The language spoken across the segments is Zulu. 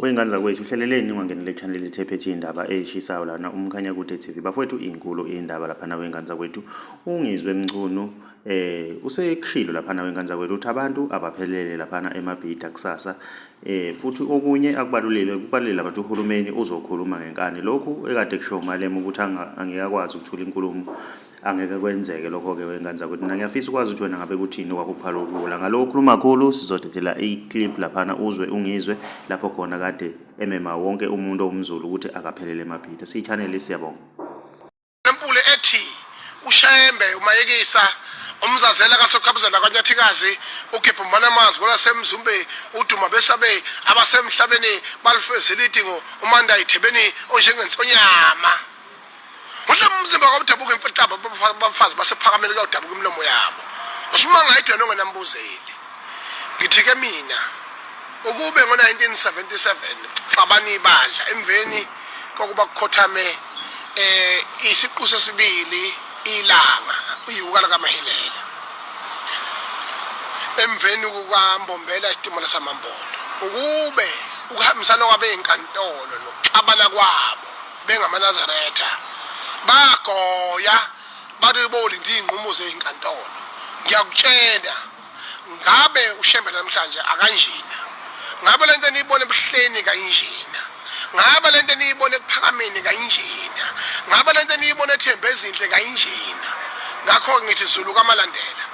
Wengane zakwethu uhleleleni ungangenele channel ethephethe indaba eshisayo lana umkhanya kude TV bafowethu inkulu indaba lapha na wengane zakwethu ungizwe emncunu usekhilo lapha na wengane zakwethu uthi abantu abaphelele lapha na emabhida kusasa futhi okunye kubalulekile abantu uhulumeni uzokhuluma ngenkani lokhu ekade kusho malema ukuthi angekakwazi ukuthula inkulumo angeke kwenzeke lokho ke wengane zakwethu mina ngiyafisa ukwazi ukuthi wena ngabe kuthini kwakuphala ukula ngalokho khuluma kakhulu sizodedela iclip lapha na uzwe ungizwe lapho khona kade emema wonke umuntu omzulu ukuthi akaphelele emabhida sichannel siyabonga Empule ethi ushembe umayekisa umzazela kasokhabuzela kwanyathikazi ugebhumbana amanzi ngola semzumbe uduma besabe abasemhlabeni balifezela idingo umanda ithebeni onjengensonyama umzimba kwamdabuka imfutaba bafazi basephakamela kwadabuka imlomo yabo usumanga idwe nongenambuzeli ngithi ke mina ukube ngo1977 xabani ibandla emveni kokuba kukhothame isiqu sesibili ilanga uyuka lakaMahilela emveni kukambombela isitimela samambolo ukube ukuhambisana kwabe inkantolo nokuxabana kwabo bengamanazaretha bagoya bathi bolindi inqumo zeinkantolo ngiyakutshela ngabe ushembe namhlanje akanjina ngabe lento niyibone ebuhleni kanjina ngabe lento niyibone ekuphakameni kanjina ngabe lento niyibone ethembe ezinhle kanjina ngakho ngithi Zulu kamalandela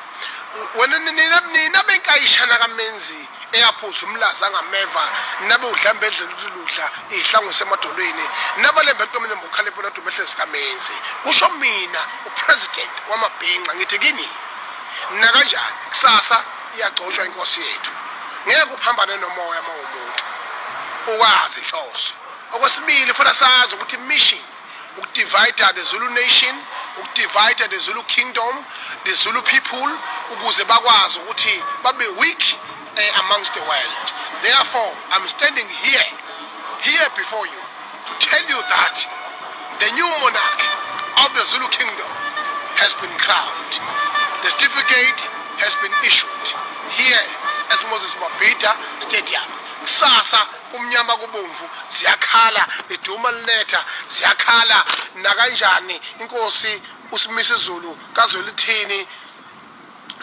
wena nina benkayishana kamenzi eyaphuza umlazi angameva nabe udlambe endlela uludla ihlangu semadolweni nabalembe ntombi nembukhale bona dumehle sikamenzi kusho mina upresident wamabhinqa ngithi kini na kanjani kusasa iyagcotshwa inkosi yethu ngeke uphambane nomoya mawumuntu ukwazi inhloso okwesibili futhi sazi ukuthi mission ukudivide the Zulu nation ukudivide the Zulu kingdom the Zulu people ukuze bakwazi ukuthi babe weak amongst the world. Therefore I'm standing here before you to tell you that the new monarch of the Zulu kingdom has been crowned. The certificate has been issued here at Moses Mabhida Stadium. Sasa umnyama kubomvu ziyakhala iduma linetha ziyakhala nakanjani inkosi umisuzulu kazwelithini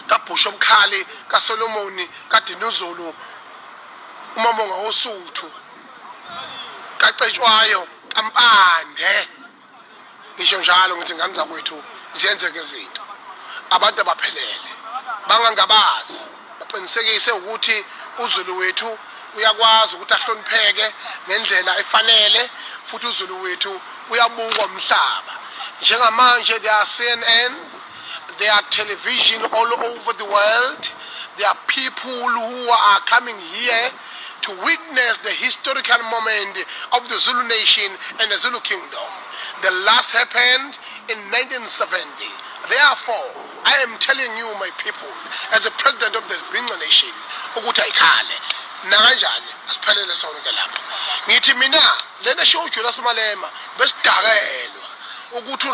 kabhusho omkhali kaSolomoni kaDinuzulu umamonga wosuthu kacetshwayo kampande ngisho njalo ngithi ngane zakwethu ziyenzeke izinto abantu abaphelele bangangabazi baqinisekise ukuthi uZulu wethu uyakwazi ukuthi ahlonipheke ngendlela efanele futhi uZulu wethu uyabukwa umhlaba njengamanje there are CNN, there are television all over the world, there are people who are coming here to witness the historical moment of the Zulu nation and the Zulu kingdom. The last happened in 1970. Therefore, I am telling you, my people, as the president of the Binga nation, ukuthi ayikhale nakanjani asiphelele sonke lapha ngithi mina lena show ujula simalema besidakelwa ukuthi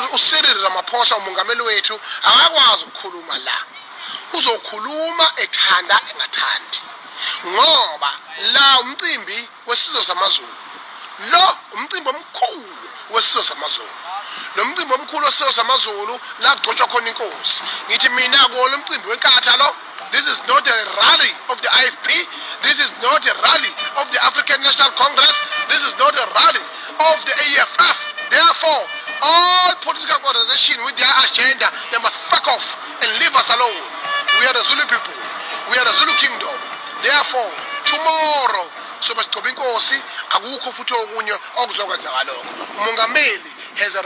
uramaphosa umongameli wethu akakwazi ukukhuluma la uzokhuluma ethanda engathandi ngoba la umcimbi wesizwe samaZulu lo umcimbi omkhulu wesizwe samaZulu lo mcimbi omkhulu wesizwe samaZulu la kugcotshwa khona inkosi ngithi mina ko lo mcimbi wenkatha lo. This is not a rally of the IFP. This is not a rally of the African National Congress. This is not a rally of the AFF. Therefore, all political organizations with their agenda, they must fuck off and leave us alone. We are the Zulu people. We are the Zulu kingdom. Therefore, tomorrow, so much inkosi akukho futhi okunye okuzokwenzeka lokho. Umongameli has a